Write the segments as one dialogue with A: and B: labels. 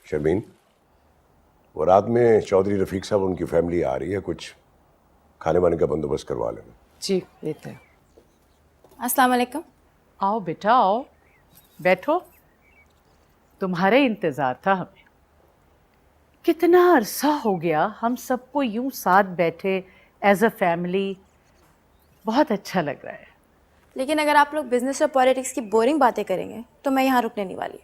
A: शर्मीन, वो रात में चौधरी रफीक साहब उनकी फैमिली आ रही है, कुछ खाने वाने का बंदोबस्त करवा लेना।
B: जी लेते हैं।
C: अस्सलाम वालेकुम।
D: आओ बेटा आओ, बैठो। तुम्हारे इंतजार था हमें। कितना अरसा हो गया हम सबको यूं साथ बैठे एज अ फैमिली। बहुत अच्छा लग रहा है।
C: लेकिन अगर आप लोग बिजनेस और पॉलिटिक्स की बोरिंग बातें करेंगे तो मैं यहाँ रुकने नहीं वाली।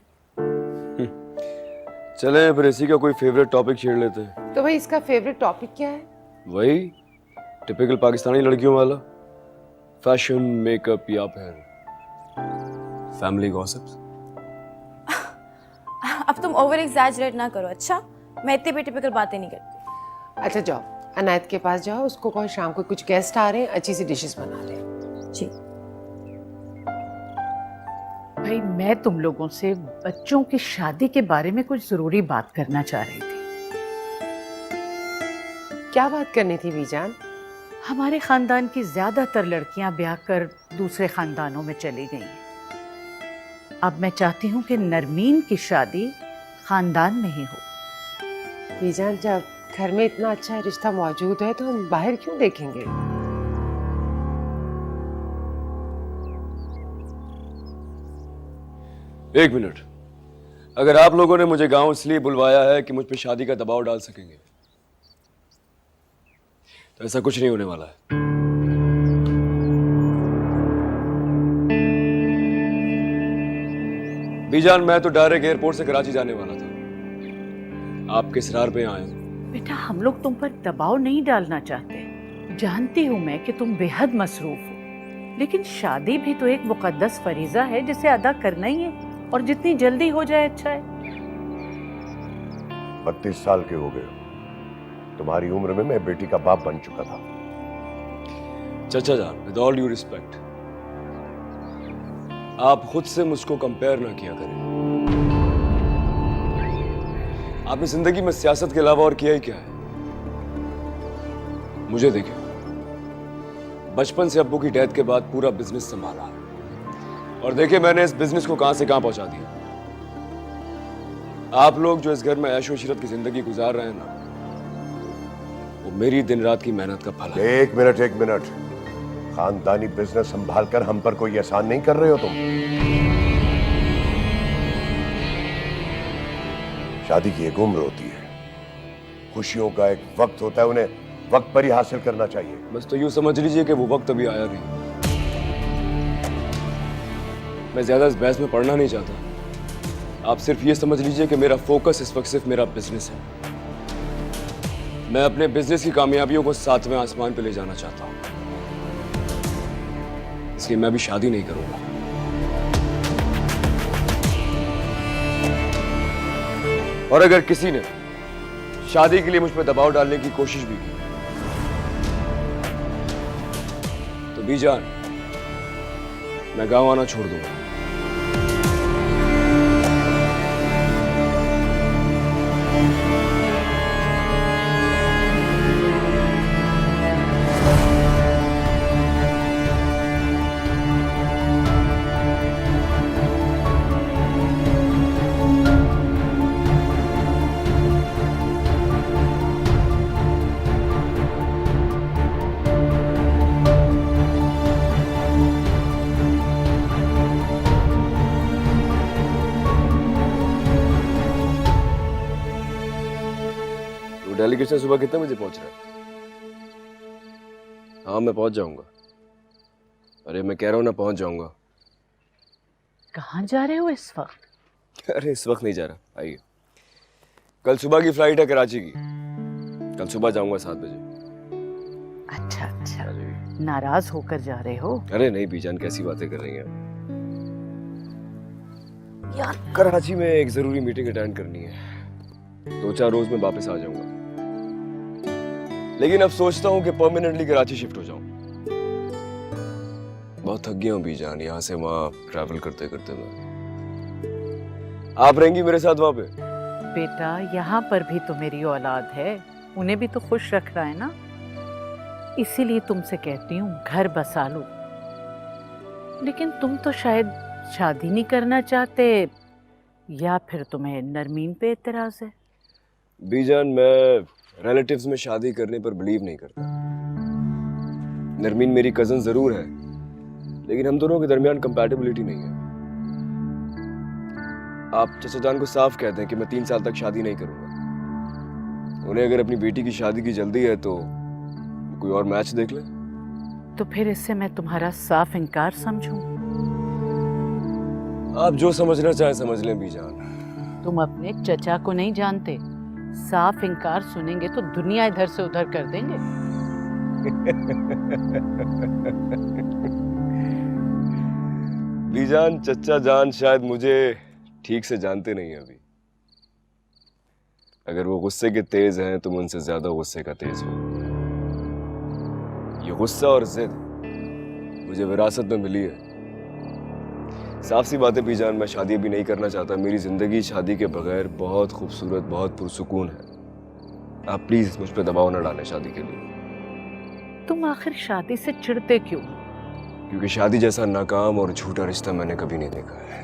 E: चले फिर इसी का कोई फेवरेट टॉपिक छेड़ लेते हैं।
B: तो भाई इसका फेवरेट टॉपिक क्या है?
E: वही टिपिकल पाकिस्तानी लड़कियों वाला, फैशन, मेकअप या फिर फैमिली गॉसिप्स।
C: अब तुम ओवर एग्जैजरेट ना करो, अच्छा? मैं इतनी भी टिपिकल बातें नहीं करती।
B: अच्छा जाओ अनायत के पास जाओ, उसको कहो शाम को कुछ गेस्ट आ रहे हैं, अच्छी सी डिशेस बना रहे हैं।
C: जी।
D: भाई मैं तुम लोगों से बच्चों की शादी के बारे में कुछ जरूरी बात करना चाह रही थी।
B: क्या बात करनी थी बीजान?
D: हमारे खानदान की ज्यादातर लड़कियां ब्याह कर दूसरे खानदानों में चली गई हैं। अब मैं चाहती हूँ कि नरमीन की शादी खानदान में ही हो।
B: बीजान जब घर में इतना अच्छा रिश्ता मौजूद है तो हम बाहर क्यों देखेंगे?
E: एक मिनट, अगर आप लोगों ने मुझे गांव इसलिए बुलवाया है कि मुझ पे शादी का दबाव डाल सकेंगे, तो ऐसा कुछ नहीं होने वाला है। बीजान, मैं तो डायरेक्ट एयरपोर्ट से कराची जाने वाला था। आप किस रार पे आए?
D: बेटा हम लोग तुम पर दबाव नहीं डालना चाहते। जानती हूँ मैं कि तुम बेहद मसरूफ हो, लेकिन शादी भी तो एक मुकद्दस फरीजा है जिसे अदा करना ही है, और जितनी जल्दी हो जाए अच्छा है।
A: 32 साल के हो गए, तुम्हारी उम्र में मैं बेटी का बाप बन चुका था।
E: चाचा जान, विद ऑल ड्यू रिस्पेक्ट, आप खुद से मुझको कंपेयर ना किया करें। आपने जिंदगी में सियासत के अलावा और किया ही क्या है? मुझे देखिए, बचपन से अब्बू की डेथ के बाद पूरा बिजनेस संभाला, और देखिए मैंने इस बिजनेस को कहां से कहां पहुंचा दिया। आप लोग जो इस घर में ऐशो इशरत की जिंदगी गुजार रहे हैं ना, वो मेरी दिन रात की मेहनत का फल है।
A: एक मिनट, खानदानी बिजनेस संभाल कर हम पर कोई एहसान नहीं कर रहे हो तुम। शादी की एक उम्र होती है, खुशियों का एक वक्त होता है, उन्हें वक्त पर ही हासिल करना चाहिए।
E: बस तो यूं समझ लीजिए कि वो वक्त अभी आया नहीं। मैं ज्यादा इस बहस में पढ़ना नहीं चाहता। आप सिर्फ ये समझ लीजिए कि मेरा फोकस इस वक्त सिर्फ मेरा बिजनेस है। मैं अपने बिजनेस की कामयाबियों को 7वें आसमान पे ले जाना चाहता हूं, इसलिए मैं भी शादी नहीं करूंगा। और अगर किसी ने शादी के लिए मुझ पर दबाव डालने की कोशिश भी की तो बीजान, मैं गांव आना छोड़ दूंगा। डेलीगेशन सुबह कितने बजे पहुंच रहा है? हाँ मैं पहुंच जाऊंगा। अरे मैं कह रहा हूं ना, पहुंच जाऊंगा।
D: कहाँ जा रहे हो इस वक्त?
E: अरे इस वक्त नहीं जा रहा, आइए। कल सुबह की फ्लाइट है कराची की, कल सुबह जाऊंगा 7 बजे।
D: अच्छा, नाराज होकर जा रहे हो?
E: अरे नहीं बीजान, कैसी बातें कर रही हैं यार। कराची में एक जरूरी मीटिंग अटेंड करनी है, 2-4 रोज में वापस आ जाऊंगा। लेकिन अब सोचता हूं कि परमानेंटली कराची शिफ्ट हो जाऊं। बहुत थक गया हूं बीजान, यहां से वहां ट्रैवल करते करते। मैं आप रहेंगी मेरे साथ वहां पे?
D: बेटा यहाँ पर भी तो मेरी औलाद है, उन्हें भी तो खुश रखना है ना, इसीलिए तुमसे कहती हूँ घर बसा लो। लेकिन तुम तो शायद शादी नहीं करना चाहते या फिर तुम्हें नरमीन पे एतराज है?
E: बीजान, मैं रिलेटिव्स में शादी करने पर बिलीव नहीं करता। नरमीन मेरी कजन जरूर है, लेकिन हम दोनों के दरमियान कंपैटिबिलिटी नहीं है। आप चचा जान को साफ कह दें कि मैं 3 साल तक शादी नहीं करूंगा। उन्हें अगर अपनी बेटी की शादी की जल्दी है तो कोई और मैच देख ले।
D: तो फिर इससे मैं तुम्हारा साफ इनकार समझूं?
E: आप जो समझना चाहे समझ लें बीजान।
D: तुम अपने चचा को नहीं जानते। साफ इनकार सुनेंगे तो दुनिया इधर से उधर कर देंगे।
E: बीजान, चचा जान शायद मुझे ठीक से जानते नहीं अभी। अगर वो गुस्से के तेज हैं तो मैं उनसे ज्यादा गुस्से का तेज हूं। ये गुस्सा और जिद मुझे विरासत में मिली है। साफ सी बात है बीजान, मैं शादी भी नहीं करना चाहता। मेरी जिंदगी शादी के बगैर बहुत खूबसूरत, बहुत पुरसुकून है। आप प्लीज मुझ पे दबाव न डालें शादी के लिए।
D: तुम आखिर शादी से चिढ़ते क्यों?
E: क्योंकि शादी जैसा नाकाम और झूठा रिश्ता मैंने कभी नहीं देखा है।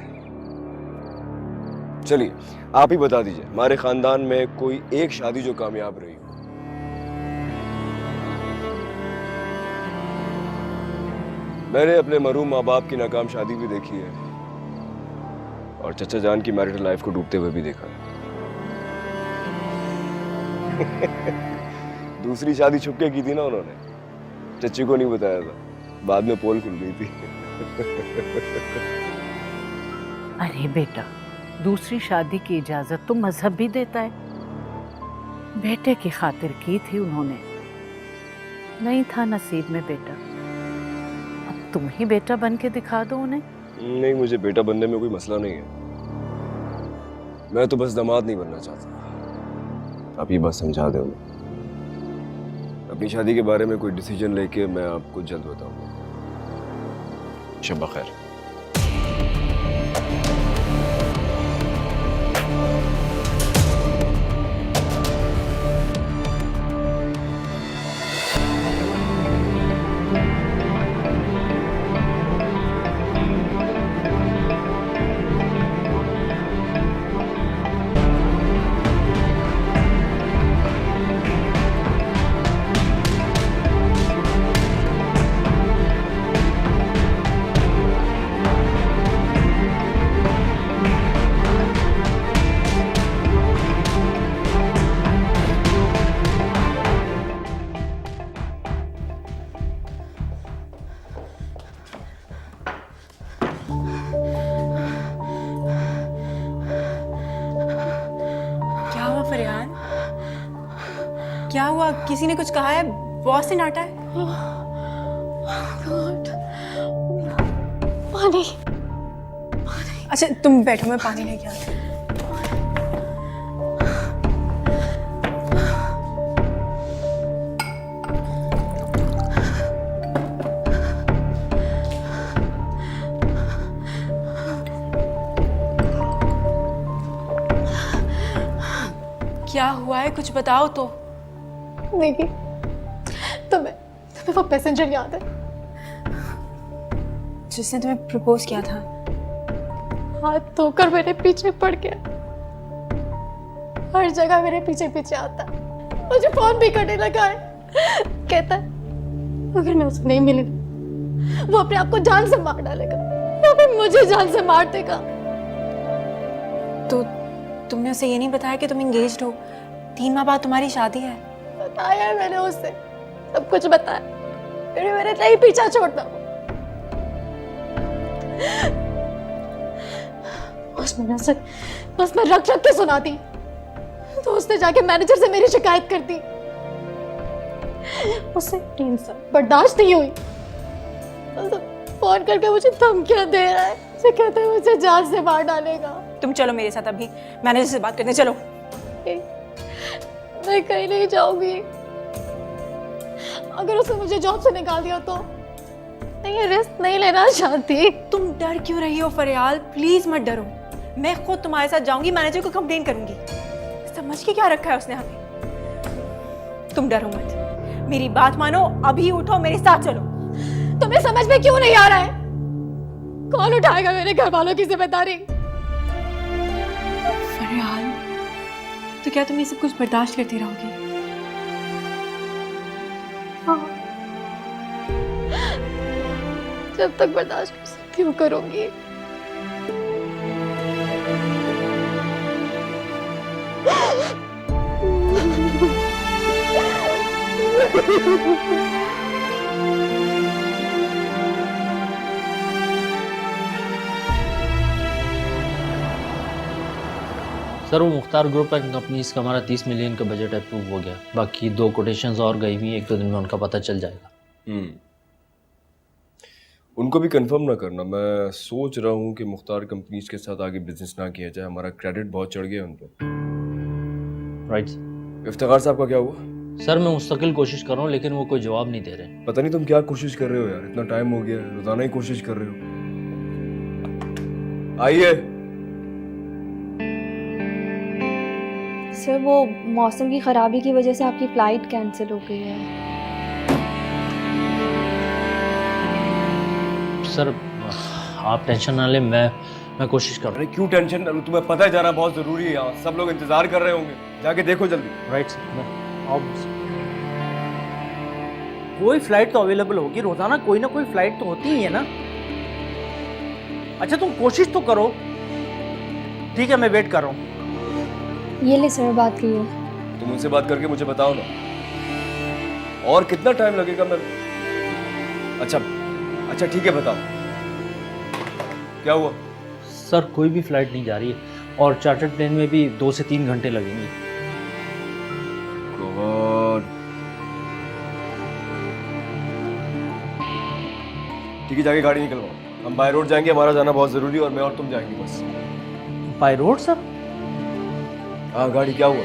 E: चलिए आप ही बता दीजिए, हमारे खानदान में कोई एक शादी जो कामयाब रही हो। मैंने अपने मरूम माँ बाप की नाकाम शादी भी देखी है और चचा जान की मैरिटल लाइफ को डूबते हुए भी देखा है। दूसरी शादी छुपके की थी ना उन्होंने, चच्ची को नहीं बताया था। बाद में पोल खुल गई थी।
D: अरे बेटा, दूसरी शादी की इजाजत तो मजहब भी देता है। बेटे की खातिर की थी उन्होंने, नहीं था नसीब में बेटा। अब तुम ही बेटा बन के दिखा दो उन्हें।
E: नहीं, मुझे बेटा बनने में कोई मसला नहीं है। मैं तो बस दामाद नहीं बनना चाहता। आप ये बात समझा दे उन्हें। अपनी शादी के बारे में कोई डिसीजन लेके मैं आपको जल्द बताऊंगा। शब खैर।
C: क्या हुआ? किसी ने कुछ कहा है? बॉस ने डांटा है?
F: पानी।
C: अच्छा तुम बैठो, मैं पानी लेके आती हूँ। क्या हुआ है, कुछ बताओ तो।
F: देखिए, तुम्हें वो पैसेंजर याद है
C: जिसने तुम्हें प्रपोज किया था?
F: हाथ धोकर मेरे पीछे पड़ गया। हर जगह मेरे पीछे पीछे आता है, मुझे फोन भी करने लगा है। कहता है अगर मैं उसे नहीं मिली वो अपने आप को जान से मार डालेगा या फिर मुझे जान से मार देगा।
C: तो तुमने उसे ये नहीं बताया कि तुम एंगेज्ड हो? 3 माह बाद तुम्हारी शादी है।
F: बताया मैंने उसे, सब कुछ बताया, फिर मेरे नहीं पीछा छोड़ता। बस मैं रख के सुना दी तो उसने जाके मैनेजर से मेरी शिकायत कर दी। उससे 3 साल बर्दाश्त नहीं हुई। फोन करके मुझे धमकियां दे रहा है, उसे कहता है मुझे जान से मार डालेगा।
C: तुम चलो मेरे साथ, अभी मैनेजर से बात करने चलो।
F: मैं कहीं नहीं जाऊंगी। अगर उसने मुझे जॉब से निकाल दिया तो मैं ये रिस्क नहीं लेना चाहती।
C: तुम डर क्यों रही हो फरियाल? प्लीज मत डरो, मैं खुद तुम्हारे साथ जाऊंगी, मैनेजर को कंप्लेन करूंगी। समझ के क्या रखा है उसने हमें? तुम डरो मत, मेरी बात मानो, अभी उठो मेरे साथ चलो।
F: तुम्हें समझ में क्यों नहीं आ रहा है? कौन उठाएगा मेरे घर वालों की जिम्मेदारी?
C: तो क्या तुम ये सब कुछ बर्दाश्त करती रहोगी?
F: हाँ, जब तक बर्दाश्त कर सकती हूँ करूंगी।
G: सर वो मुख्तार ग्रुप एंड कंपनीज का हमारा 30 मिलियन का बजट अप्रूव हो गया। बाकी 2 कोटेशंस और गई हुई, 1-2 दिन में उनका पता चल जाएगा।
E: उनको भी कंफर्म ना करना। मैं सोच रहा हूँ कि मुख्तार कंपनीज के साथ आगे बिजनेस ना किया जाए, हमारा क्रेडिट बहुत चढ़ गया उन पर।
G: राइट।
E: इफ्तिखार साहब का क्या हुआ?
G: सर मैं मुस्तकिल कोशिश कर रहा हूँ लेकिन वो कोई जवाब नहीं दे रहे।
E: पता नहीं तुम क्या कोशिश कर रहे हो यार, इतना टाइम हो गया है, रोजाना ही कोशिश कर रहे हो। आइए।
H: सर वो मौसम की ख़राबी की वजह से आपकी फ़्लाइट कैंसिल हो गई है।
G: सर आप टेंशन ना लें, मैं कोशिश कर रहा
E: अरे क्यों टेंशन? तुम्हें पता है जाना बहुत जरूरी है, यहाँ सब लोग इंतजार कर रहे होंगे, जाके देखो जल्दी।
G: हूँ। Right sir.
I: कोई फ्लाइट तो अवेलेबल होगी, रोजाना कोई ना कोई फ्लाइट तो होती ही है ना। अच्छा तुम कोशिश तो करो। ठीक है मैं वेट कर रहा हूँ।
H: ये ले सर बात की है।
E: तुम उनसे बात करके मुझे बताओ ना, और कितना टाइम लगेगा? मैं अच्छा ठीक है, बताओ क्या हुआ?
G: सर कोई भी फ्लाइट नहीं जा रही है और चार्टर्ड प्लेन में भी 2 से 3 घंटे लगेंगे।
E: गॉड। ठीक है, जाके गाड़ी निकलवाओ, हम बाय रोड जाएंगे, हमारा जाना बहुत जरूरी है और मैं और तुम जाएंगे बस।
I: By road sir?
E: हाँ गाड़ी, क्या हुआ?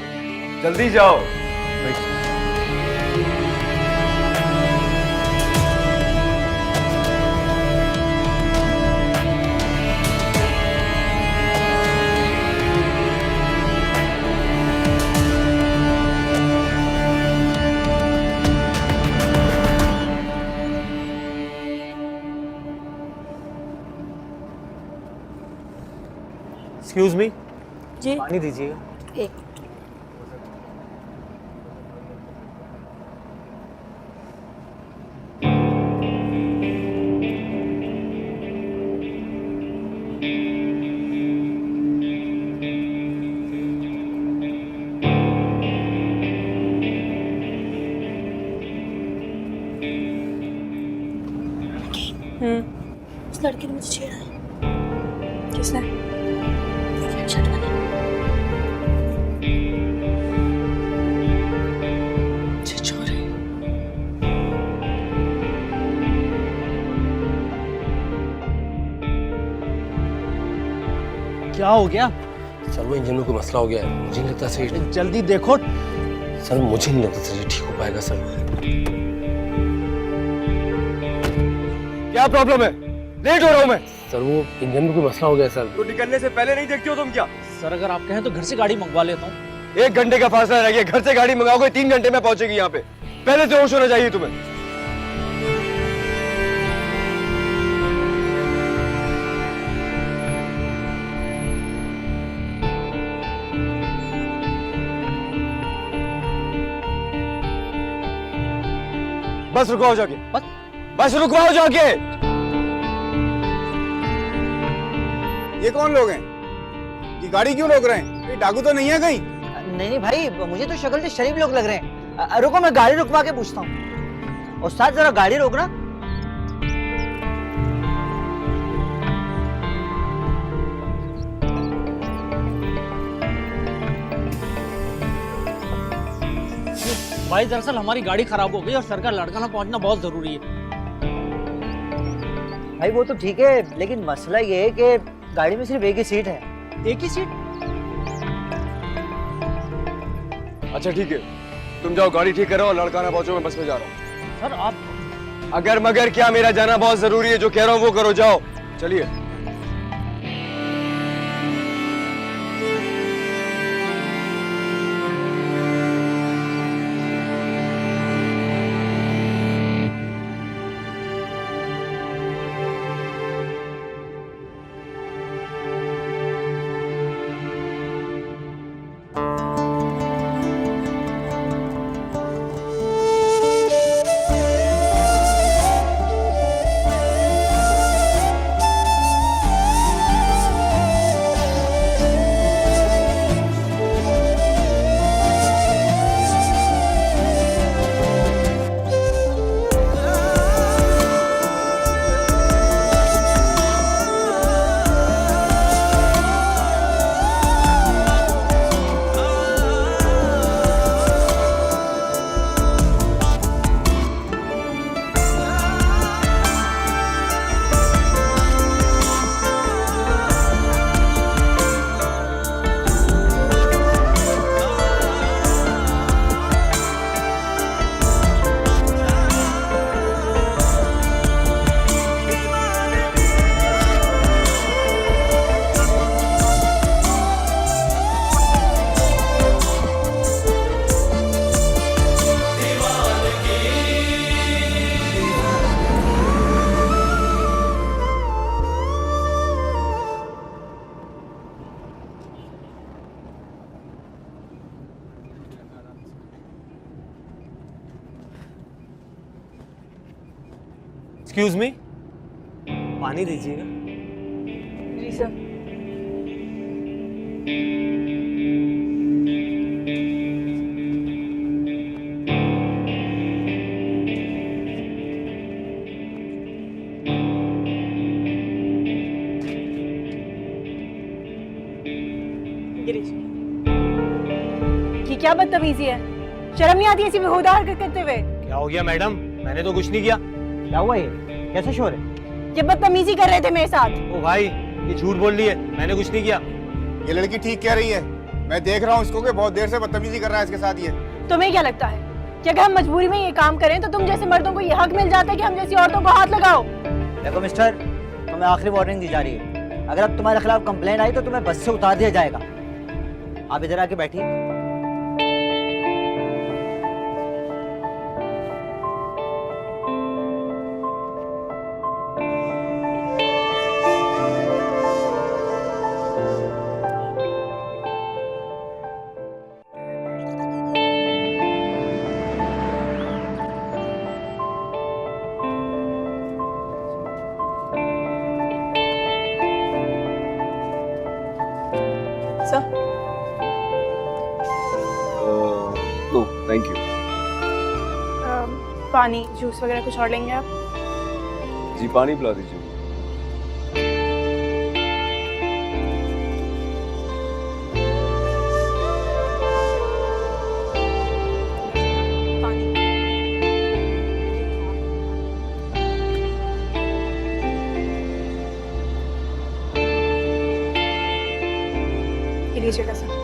E: जल्दी जाओ।
I: एक्सक्यूज मी,
C: जी
I: पानी दीजिएगा।
C: एक
F: उस लड़के ने मुझे छेड़ा है।
C: किसने?
F: शर्ट वाले।
I: क्या हो गया?
J: सर वो इंजन में कोई मसला हो गया है, मुझे नहीं लगता सर
I: जल्दी देखो।
J: सर मुझे नहीं लगता सर ये ठीक हो पाएगा सर।
E: क्या प्रॉब्लम है? लेट हो रहा हूँ मैं।
J: सर वो इंजन में कोई मसला हो गया सर।
E: तो निकलने से पहले नहीं देखती हो तुम क्या?
I: सर अगर आप कहें तो घर से गाड़ी मंगवा लेता हूँ।
E: 1 घंटे का फासला रह गया, घर से गाड़ी मंगाओगे 3 घंटे में पहुंचेगी यहाँ पे। पहले से होश होना चाहिए तुम्हें। बस रुकवाओ जाके, बस रुकवाओ जाके।
K: ये कौन लोग हैं? ये गाड़ी क्यों रोक रहे हैं? ये डाकू तो नहीं है कहीं?
I: नहीं भाई, मुझे तो शक्ल से शरीफ लोग लग रहे हैं। रुको मैं गाड़ी रुकवा के पूछता हूँ। उस्ताद जरा गाड़ी रोकना। भाई दरअसल हमारी गाड़ी खराब हो गई और सर का लड़काना पहुंचना बहुत जरूरी है। भाई वो तो ठीक है, लेकिन मसला ये है कि गाड़ी में सिर्फ एक ही सीट है। एक ही सीट?
E: अच्छा ठीक है, तुम जाओ गाड़ी ठीक करो और लड़काना पहुंचो, मैं बस में जा रहा हूँ।
I: सर आप
E: अगर मगर क्या, मेरा जाना बहुत जरूरी है, जो कह रहा हूँ वो करो, जाओ चलिए।
J: एक्सक्यूज मी, पानी दीजिएगा।
C: जी सर। गिरीश, ये क्या बदतमीजी है? शर्म नहीं आती ऐसी बेहुदा हरकत करते हुए?
J: क्या हो गया मैडम? मैंने तो कुछ नहीं किया।
I: क्या हुआ ये? कैसे शोर है?
C: ये बदतमीजी कर रहे थे मेरे साथ।
J: ओ भाई, ये झूठ बोल रही है, मैंने कुछ नहीं किया।
K: ये लड़की ठीक कह रही है, मैं देख रहा हूँ इसको कि बहुत देर से बदतमीजी कर रहा है इसके साथ ये।
C: तुम्हें क्या लगता है कि अगर हम मजबूरी में ये काम करें तो तुम जैसे मर्दों को ये हक मिल जाता है कि हम जैसी औरतों को हाथ लगाओ?
I: देखो मिस्टर, तुम्हें आखिरी वार्निंग दी जा रही है। अगर अब तुम्हारे खिलाफ कंप्लेंट आई तो तुम्हें बस से उतार दिया जाएगा। आप इधर आके बैठिए।
C: Sir,
E: no thank you.
C: पानी जूस वगैरह कुछ और लेंगे आप?
E: जी पानी पिला दीजिए।
C: पानी। ये लीजिएगा सर।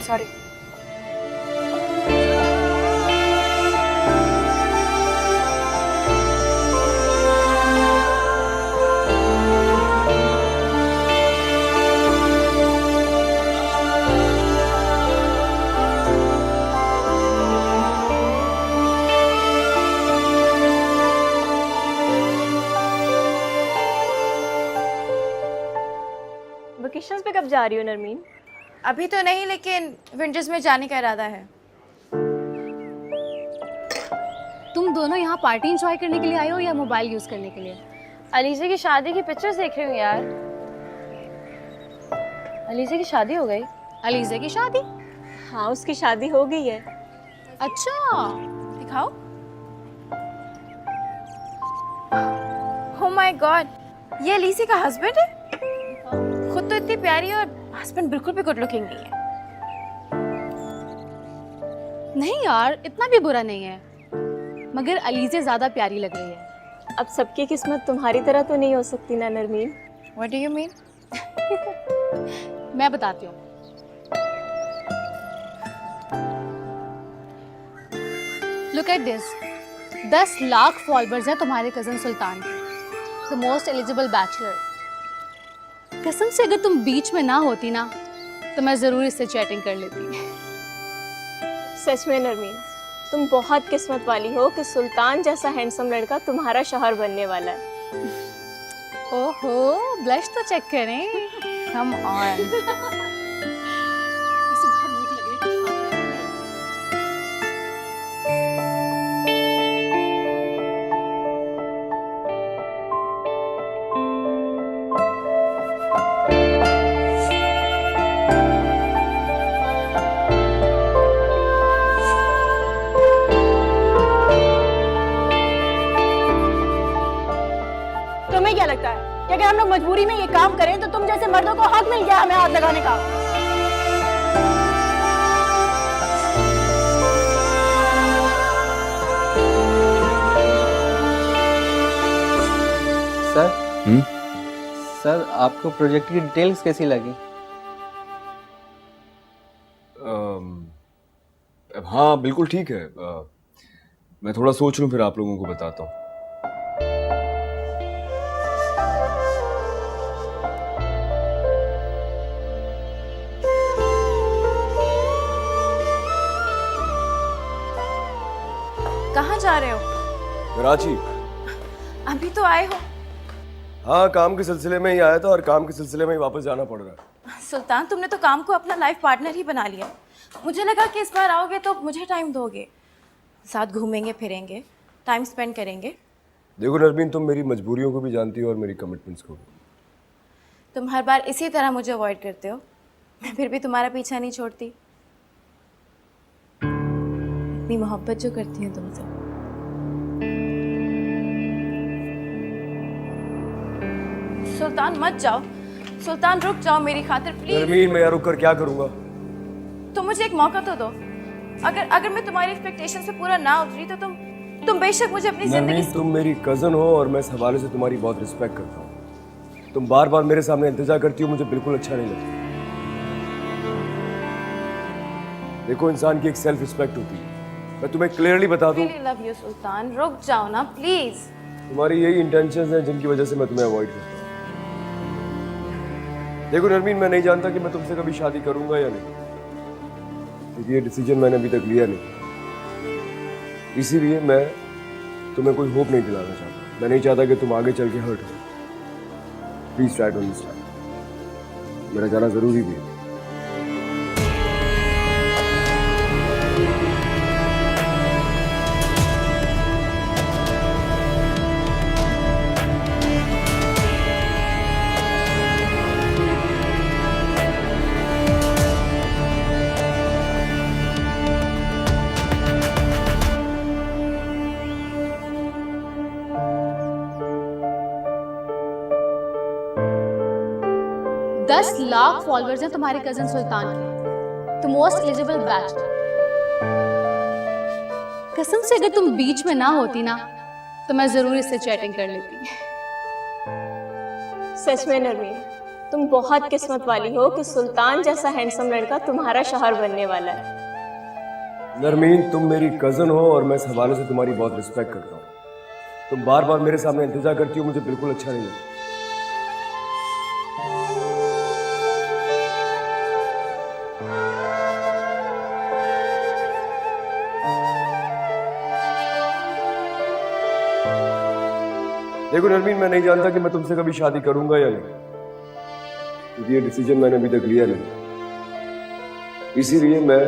C: सॉरी।
F: वेकेशंस पे कब जा रही हो नरमीन?
L: अभी तो नहीं, लेकिन विंटर्स में जाने का इरादा है।
H: तुम दोनों यहाँ पार्टी एंजॉय करने के लिए आए हो या मोबाइल यूज करने के लिए?
L: अलीज़ा की शादी की पिक्चर्स देख रही हूँ यार। अलीज़ा की शादी हो गई?
H: अलीज़ा की शादी?
F: हाँ, उसकी शादी हो गई है।
H: अच्छा,
L: दिखाओ। ओह माय गॉड, ये अलीज़ा का हस्बैंड है? खुद तो इतनी प्यारी और हस्बैंड बिल्कुल भी गुड लुकिंग नहीं है।
H: नहीं यार, इतना भी बुरा नहीं है, मगर अलीज़ा ज्यादा प्यारी लग रही है।
F: अब सबकी किस्मत तुम्हारी तरह तो नहीं हो सकती ना Narmeen.
L: What do you mean?
H: मैं बताती हूँ। Look at this, 10 lakh followers हैं तुम्हारे कजन सुल्तान के, द मोस्ट एलिजिबल बैचलर। कसम से अगर तुम बीच में ना होती ना तो मैं जरूर इससे चैटिंग कर लेती।
F: सच में नरमीन, तुम बहुत किस्मत वाली हो कि सुल्तान जैसा हैंडसम लड़का तुम्हारा शौहर बनने वाला है।
H: ओहो, ब्लश तो चेक करें। Come on.
C: तुम्हें क्या लगता है कि अगर हम लोग मजबूरी में ये काम करें तो तुम जैसे मर्दों को हक मिल गया हमें हाथ लगाने का?
M: सर, सर आपको प्रोजेक्ट की डिटेल्स कैसी लगी?
E: हाँ बिल्कुल ठीक है। मैं थोड़ा सोच लूँ फिर आप लोगों को बताता हूँ।
L: कहाँ जा रहे हो?
E: कराची।
L: अभी तो आए हो।
E: हाँ काम के सिलसिले में ही आया था और काम के सिलसिले में ही वापस जाना पड़ रहा है।
L: सुल्तान, तुमने तो काम को अपना लाइफ पार्टनर ही बना लिया। मुझे लगा कि इस बार आओगे तो मुझे टाइम दोगे, साथ घूमेंगे फिरेंगे, टाइम स्पेंड करेंगे।
E: देखो नरमीन, तुम मेरी मजबूरियों को भी जानती हो और मेरी कमिटमेंट्स को भी।
L: तुम हर बार इसी तरह मुझे अवॉइड करते हो, मैं फिर भी तुम्हारा पीछा नहीं छोड़ती। इतनी मोहब्बत जो करती हूँ तुमसे। सुल्तान मत जाओ, सुल्तान रुक जाओ मेरी खातिर प्लीज।
E: नरमीन, मैं यहाँ रुक कर क्या करूँगा?
L: तुम मुझे एक मौका तो दो। अगर मैं तुम्हारी एक्सपेक्टेशन से पूरा ना उतरी तो तुम बेशक मुझे अपनी जिंदगी।
E: नरमीन, तुम मेरी कजन हो और मैं इस हवाले से तुम्हारी बहुत रिस्पेक्ट करता हूँ। तुम बार बार मेरे सामने इंतजार करती हो, मुझे बिल्कुल अच्छा नहीं लगता। देखो, इंसान की एक सेल्फ रिस्पेक्ट होती है। मैं तुम्हें क्लियरली बता दूं,
L: really love you, सुल्तान, रुक जाओ ना प्लीज।
E: तुम्हारी यही इंटेंशंस हैं जिनकी वजह से मैं तुम्हें अवॉइड करता हूँ। देखो नरमीन, मैं नहीं जानता कि मैं तुमसे कभी शादी करूंगा या नहीं, क्योंकि ये डिसीजन मैंने अभी तक लिया नहीं। इसीलिए मैं तुम्हें कोई होप नहीं दिलाना चाहता। मैं नहीं चाहता कि तुम आगे चल के हर्ट हो। Please try to understand. मेरा जाना जरूरी भी है।
H: दस लाख फॉलोअर्स हैं तुम्हारे कजन सुल्तान के, द मोस्ट एलिजिबल बैचलर। कसम से अगर तुम बीच में ना होती ना तो मैं जरूर इससे चैटिंग कर लेती।
F: सच में नरमीन, तुम बहुत किस्मत वाली हो कि सुल्तान जैसा हैंडसम लड़का तुम्हारा शौहर बनने वाला है।
E: नरमीन, तुम मेरी कजन हो और मैं इस हवाले से तुम्हारी बहुत रिस्पेक्ट करता हूँ। तुम बार बार मेरे सामने इंतजार करती हो, मुझे बिल्कुल अच्छा नहीं लगता। देखो नरमीन, मैं नहीं जानता कि मैं तुमसे कभी शादी करूंगा या नहीं, क्योंकि ये डिसीजन मैंने अभी तक लिया नहीं। इसीलिए मैं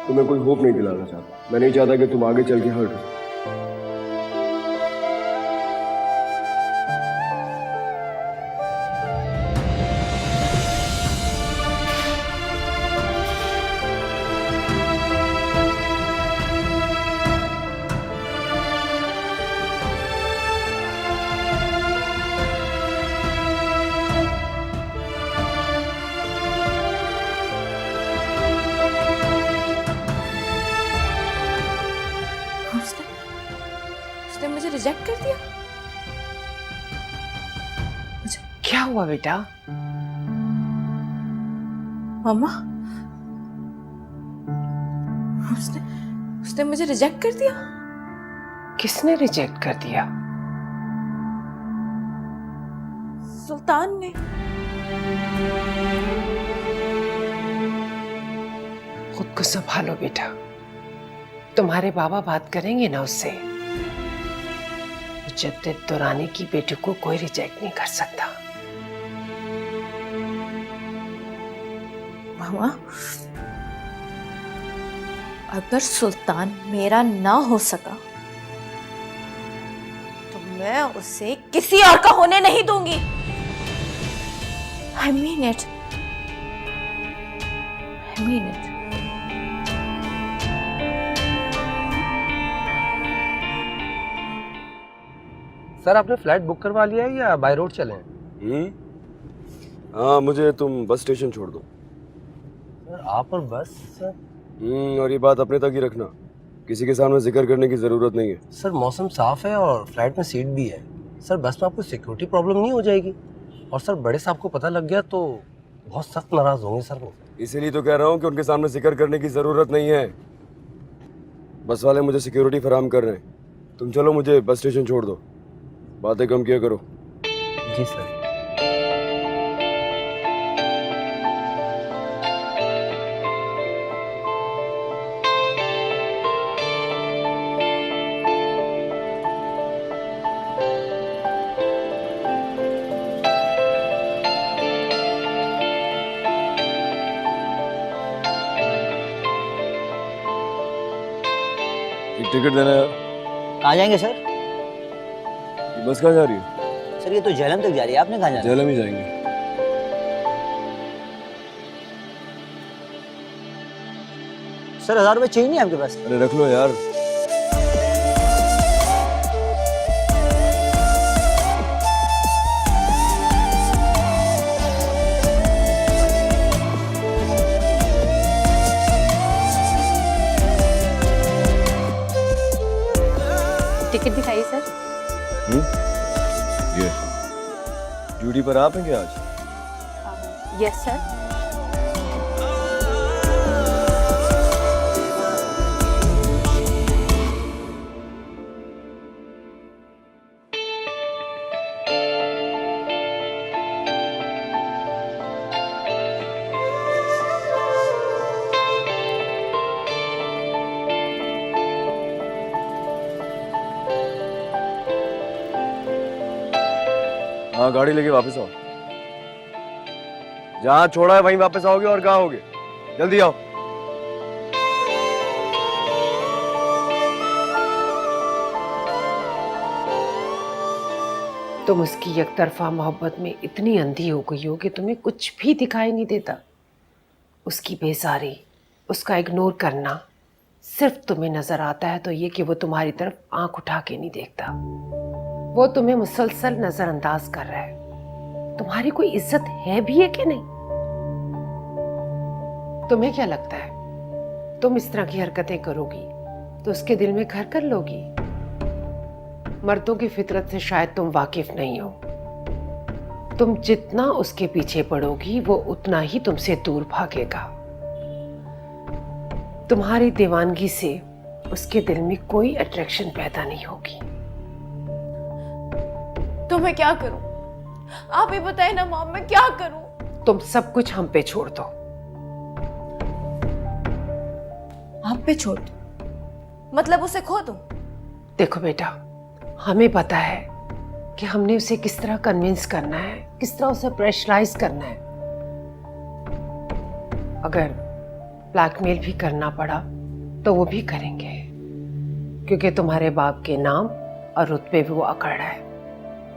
E: तुम्हें कोई होप नहीं दिलाना चाहता। मैं नहीं चाहता कि तुम आगे चल के हर्ट हो।
L: उसने मुझे रिजेक्ट कर दिया।
B: क्या हुआ बेटा?
L: मम्मा, उसने मुझे रिजेक्ट कर दिया।
B: किसने रिजेक्ट कर दिया?
L: सुल्तान ने।
B: खुद को संभालो बेटा, तुम्हारे बाबा बात करेंगे ना उससे। मुजद्दिद दुरानी की बेटी को कोई रिजेक्ट नहीं कर सकता।
L: मामा, अगर सुल्तान मेरा ना हो सका तो मैं उसे किसी और का होने नहीं दूंगी। I mean it. I mean it.
M: Sir, आपने फ्लाइट बुक करवा लिया है या बाय रोड चले?
E: हाँ, मुझे तुम बस स्टेशन छोड़ दो।
M: सर, आप और बस? सर,
E: और ये बात अपने तक ही रखना, किसी के सामने जिक्र करने की जरूरत नहीं है।
M: सर मौसम साफ है और फ्लाइट में सीट भी है। सर, बस में आपको सिक्योरिटी प्रॉब्लम नहीं हो जाएगी? और सर, बड़े साहब को पता लग गया तो बहुत सख्त नाराज होंगे सर वो।
E: इसीलिए तो कह रहा हूँ कि उनके सामने जिक्र करने की जरूरत नहीं है। बस वाले मुझे सिक्योरिटी फराहम कर रहे हैं। तुम चलो, मुझे बस स्टेशन छोड़ दो, बातें कम किया करो।
M: जी सर।
E: एक टिकट देना यार।
I: कहाँ जाएंगे सर?
E: ये बस कहाँ जा रही है?
I: सर ये तो झेलम तक जा रही है, आपने कहाँ जाना?
E: झेलम ही जाएंगे।
I: सर 1000 रुपये चाहिए नहीं आपके पास?
E: अरे रख लो यार।
H: टिकट दिखाइए सर।
E: ये ड्यूटी पर आप हैं क्या आज?
H: Yes sir.
E: हाँ गाड़ी लेके वापस आओ। जहाँ छोड़ा है वहीं वापस आओगे और कहाँ होगे? जल्दी आओ।
B: तुम उसकी एकतरफा मोहब्बत में इतनी अंधी हो गई हो कि तुम्हें कुछ भी दिखाई नहीं देता। उसकी बेजारी, उसका इग्नोर करना सिर्फ तुम्हें नजर आता है तो ये कि वो तुम्हारी तरफ आंख उठा के नहीं देखता। वो तुम्हें मुसलसल नजरअंदाज कर रहा है। तुम्हारी कोई इज्जत है भी है कि नहीं? तुम्हें क्या लगता है तुम इस तरह की हरकतें करोगी तो उसके दिल में घर कर लोगी? मर्दों की फितरत से शायद तुम वाकिफ नहीं हो। तुम जितना उसके पीछे पड़ोगी वो उतना ही तुमसे दूर भागेगा। तुम्हारी दीवानगी से उसके दिल में कोई अट्रैक्शन पैदा नहीं होगी।
L: तो मैं क्या करूं? आप ही बताइए ना मॉम, मैं क्या करूं?
B: तुम सब कुछ हम पे छोड़ दो।
L: आप पे छोड़ दो? मतलब उसे खो दूं?
B: देखो बेटा, हमें पता है कि हमने उसे किस तरह कन्विंस करना है, किस तरह उसे प्रेशराइज करना है। अगर ब्लैकमेल भी करना पड़ा तो वो भी करेंगे, क्योंकि तुम्हारे बाप के नाम और रुतबे भी वो अकड़ रहा है।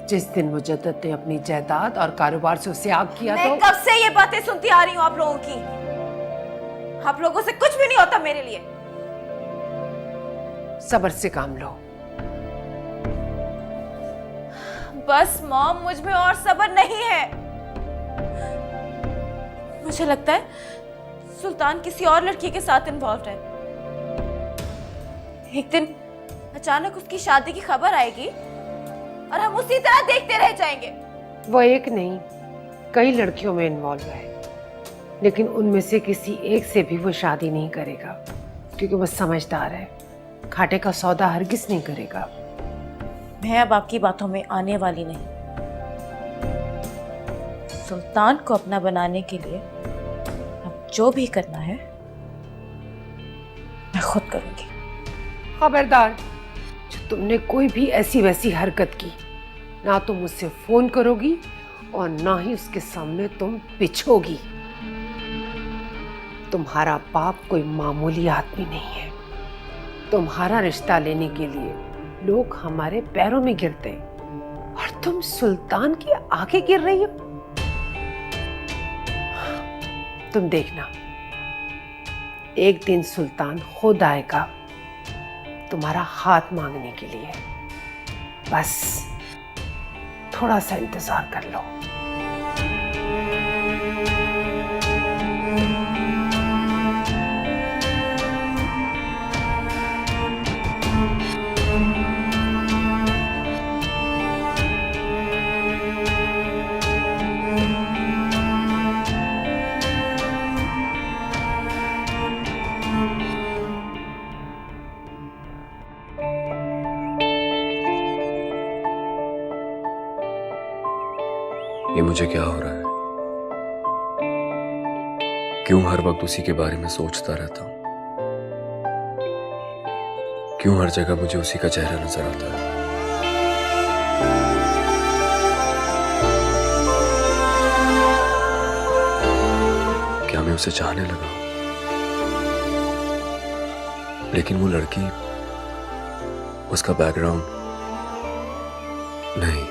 B: जिस दिन मुजद्दद ने अपनी जायदाद और कारोबार से उसे आग किया
L: मैं कब से ये बातें सुनती आ रही हूँ आप लोगों की। आप लोगों से कुछ भी नहीं होता मेरे लिए।
B: सब्र से काम लो।
L: बस मॉम, मुझ में और सब्र नहीं है। मुझे लगता है सुल्तान किसी और लड़की के साथ इन्वॉल्व है। एक दिन अचानक उसकी शादी की खबर आएगी और हम उसी तरह देखते रह जाएंगे।
B: वो एक नहीं, कई लड़कियों में इन्वॉल्व है, लेकिन उनमें से किसी एक से भी वो शादी नहीं करेगा, क्योंकि वो समझदार है। घाटे का सौदा हरगिज नहीं करेगा।
L: मैं अब आपकी बातों में आने वाली नहीं। सुल्तान को अपना बनाने के लिए अब जो भी करना है मैं खुद करूंगी।
B: खबरदार, जो तुमने कोई भी ऐसी वैसी हरकत की, ना तुम मुझसे फोन करोगी और ना ही उसके सामने तुम पिछोगी। तुम्हारा बाप कोई मामूली आदमी नहीं है। तुम्हारा रिश्ता लेने के लिए लोग हमारे पैरों में गिरते हैं और तुम सुल्तान के आगे गिर रही हो। तुम देखना, एक दिन सुल्तान खुद आएगा तुम्हारा हाथ मांगने के लिए। बस थोड़ा सा इंतजार कर लो।
E: ये मुझे क्या हो रहा है? क्यों हर वक्त उसी के बारे में सोचता रहता हूं? क्यों हर जगह मुझे उसी का चेहरा नजर आता है? क्या मैं उसे चाहने लगा? लेकिन वो लड़की उसका बैकग्राउंड, नहीं,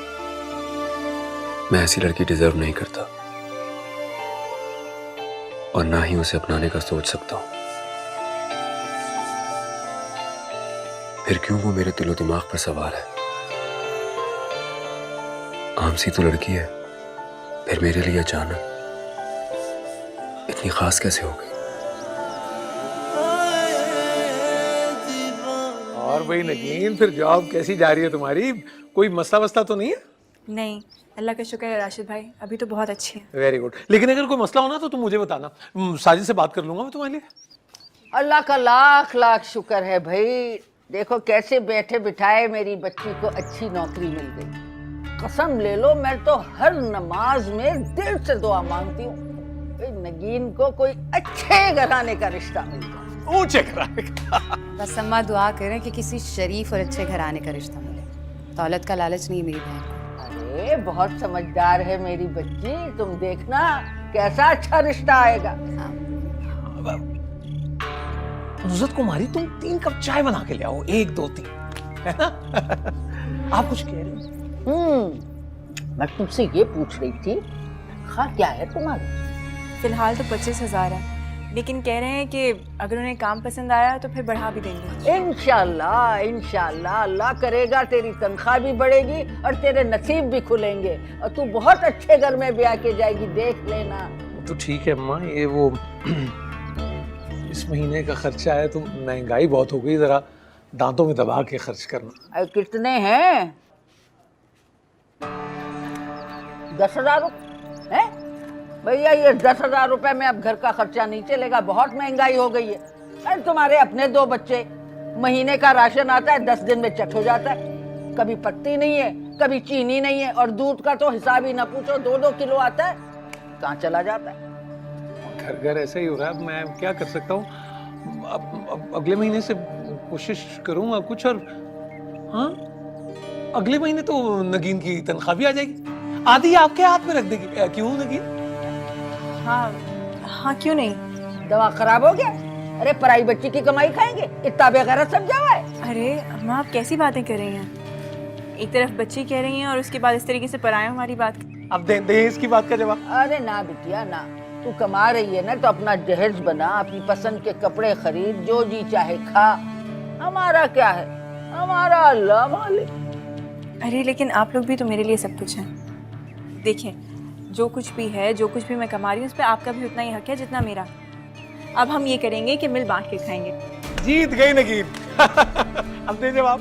E: मैं ऐसी लड़की डिजर्व नहीं करता और ना ही उसे अपनाने का सोच सकता हूं। फिर क्यों वो मेरे दिलो दिमाग पर सवार है? आम सी तो लड़की है, फिर मेरे लिए अचानक इतनी खास कैसे हो गई?
N: और भाई नगीन, फिर जॉब कैसी जा रही है तुम्हारी? कोई मसला वसला तो नहीं है?
C: नहीं, अल्लाह का शुक्र है राशिद भाई, अभी तो बहुत अच्छी है।
N: Very good. लेकिन अगर कोई मसला हो ना तो तुम मुझे बताना, साजिद से बात कर लूंगा मैं तुम्हारे लिए।
D: अल्लाह का लाख लाख शुक्र है भाई। देखो कैसे बैठे बिठाए मेरी बच्ची को अच्छी नौकरी मिल गई। कसम ले लो, मैं तो हर नमाज में दिल से दुआ मांगती हूँ नगीन को कोई अच्छे घराने का रिश्ता मिल जाए।
N: ऊंचे घराने का।
L: बस अम्मा दुआ करें कि किसी शरीफ और अच्छे घराने का रिश्ता मिले। दौलत का लालच नहीं मेरी बहन को।
D: अरे बहुत समझदार है मेरी बच्ची, तुम देखना कैसा अच्छा रिश्ता आएगा।
N: नुसरत कुमारी, तुम 3 कप चाय बना के ले आओ, 1 2 3, है ना? आप कुछ कह रहे हो?
D: मैं तुमसे ये पूछ रही थी, हाँ क्या है तुम्हारी?
C: फिलहाल तो 25,000 है, लेकिन कह रहे हैं कि अगर उन्हें काम पसंद आया तो फिर बढ़ा भी देंगे।
D: इंशाल्लाह इंशाल्लाह, अल्लाह करेगा तेरी तनख्वाह भी बढ़ेगी और तेरे नसीब भी खुलेंगे और तू बहुत अच्छे घर में ब्याह के जाएगी, देख लेना।
N: तो ठीक है अम्मा, ये वो इस महीने का खर्चा है तो महंगाई बहुत हो गई, जरा दांतों में दबा के खर्च करना।
D: कितने हैं? 10,000 रुपए है भैया। ये 10,000 रुपए में अब घर का खर्चा नहीं चलेगा, बहुत महंगाई हो गई है। अरे तुम्हारे अपने 2 बच्चे, महीने का राशन आता है 10 दिन में चट हो जाता है। कभी पत्ती नहीं है, कभी चीनी नहीं है और दूध का तो हिसाब ही ना पूछो, 2-2 किलो आता है, कहाँ चला जाता है।
N: घर घर ऐसा ही हो रहा है। अब मैं क्या कर सकता हूँ? अब अगले महीने से कोशिश करूंगा कुछ। और हाँ, अगले महीने तो नगीन की तनख्वाह भी आ जाएगी, आधी आपके हाथ में रख देगी। क्यों नगीन?
C: हाँ हाँ, क्यों नहीं।
D: दवा खराब हो गया? अरे पराई बच्ची की कमाई खाएंगे, इतना बेगैरत सब जावा है।
C: अरे अम्मा, आप कैसी बातें कर रही हैं? एक तरफ बच्ची कह रही हैं और उसके बाद इस तरीके से पराए हमारी बात।
N: अब दे इसकी बात का जवाब।
D: अरे ना बिटिया ना, तू कमा रही है ना तो अपना जहेज बना, अपनी पसंद के कपड़े खरीद, जो जी चाहे खा। हमारा क्या है, हमारा अल्लाह मालिक।
C: अरे लेकिन आप लोग भी तो मेरे लिए सब कुछ हैं। देखिए, जो कुछ भी है, जो कुछ भी मैं कमा रही हूँ, उस पर आपका भी उतना ही हक है जितना मेरा। अब हम ये करेंगे कि मिल बांट के खाएंगे।
N: जीत गई नगीन। अब दे जवाब।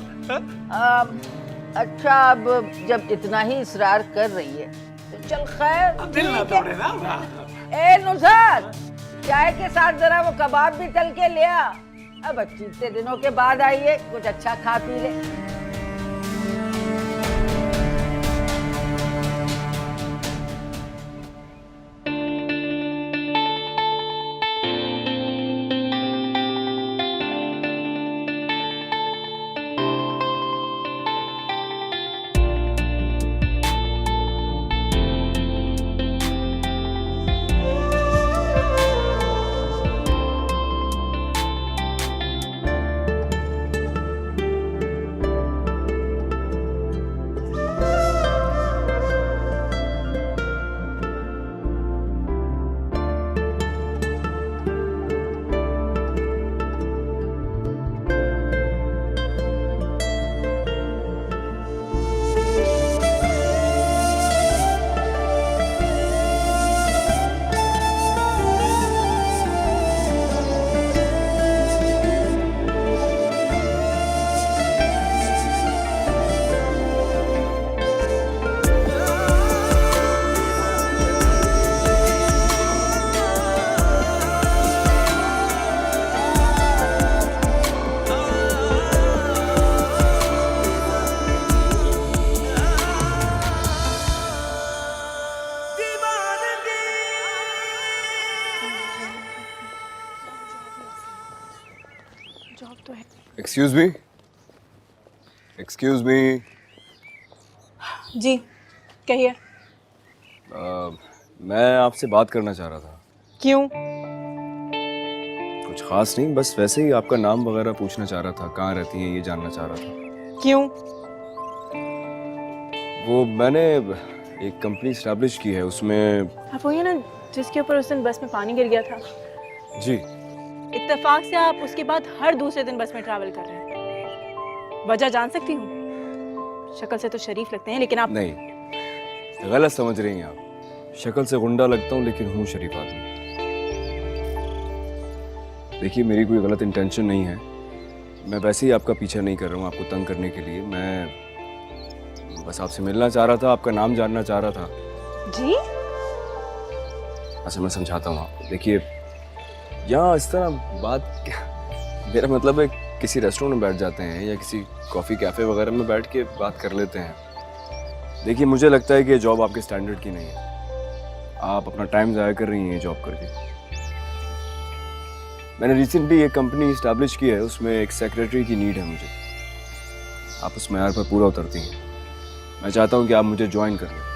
D: अच्छा, अब जब इतना ही इसरार कर रही है तो चल खैर।
N: दिल ना तोड़े ना।
D: ए नुसरत, चाय के साथ जरा वो कबाब भी तल के ले आ। अब बच्ची इतने दिनों के बाद आई है, कुछ अच्छा खा पी ले।
E: Excuse me, excuse me.
C: जी कहिए।
E: मैं आपसे बात करना चाह रहा था।
C: क्यों?
E: कुछ खास नहीं, बस वैसे ही आपका नाम वगैरह पूछना चाह रहा था, कहाँ रहती हैं ये जानना चाह रहा था।
C: क्यों?
E: वो मैंने एक कंपनी स्टैब्लिश की है, उसमें।
C: आप वही है ना जिसके ऊपर उस दिन बस में पानी गिर गया था?
E: जी।
C: इत्तेफाक से आप उसके बाद हर दूसरे दिन बस में ट्रैवल कर रहे हैं। वजह जान सकती हूँ? शक्ल से तो शरीफ लगते हैं लेकिन आप
E: नहीं, गलत समझ रही हैं आप। शक्ल से गुंडा लगता हूँ लेकिन हूँ शरीफ आदमी। देखिए, मेरी कोई गलत इंटेंशन नहीं है। मैं वैसे ही आपका पीछा नहीं कर रहा हूँ आपको तंग करने के लिए। मैं बस आपसे मिलना चाह रहा था, आपका नाम जानना चाह रहा था।
C: जी?
E: अच्छा, मैं समझाता हूँ आपको। देखिए, यहाँ इस तरह बात, मेरा मतलब है किसी रेस्टोरेंट में बैठ जाते हैं या किसी कॉफ़ी कैफ़े वगैरह में बैठ के बात कर लेते हैं। देखिए, मुझे लगता है कि ये जॉब आपके स्टैंडर्ड की नहीं है। आप अपना टाइम ज़ाया कर रही हैं ये जॉब करके। मैंने रिसेंटली एक कंपनी इस्टेब्लिश की है, उसमें एक सेक्रेटरी की नीड है मुझे। आप उस मैार पर पूरा उतरती हैं। मैं चाहता हूँ कि आप मुझे ज्वाइन कर लें।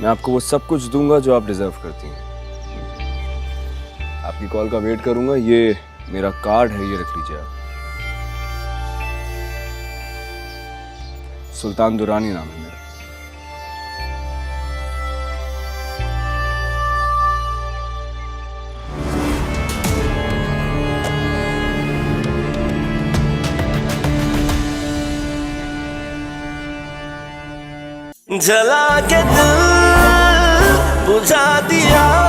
E: मैं आपको वो सब कुछ दूंगा जो आप डिज़र्व करती हैं। आपकी कॉल का वेट करूंगा। ये मेरा कार्ड है, ये रख लीजिए आप। सुल्तान दुरानी नाम है मेरा।
O: जला के दिल बुझा दिया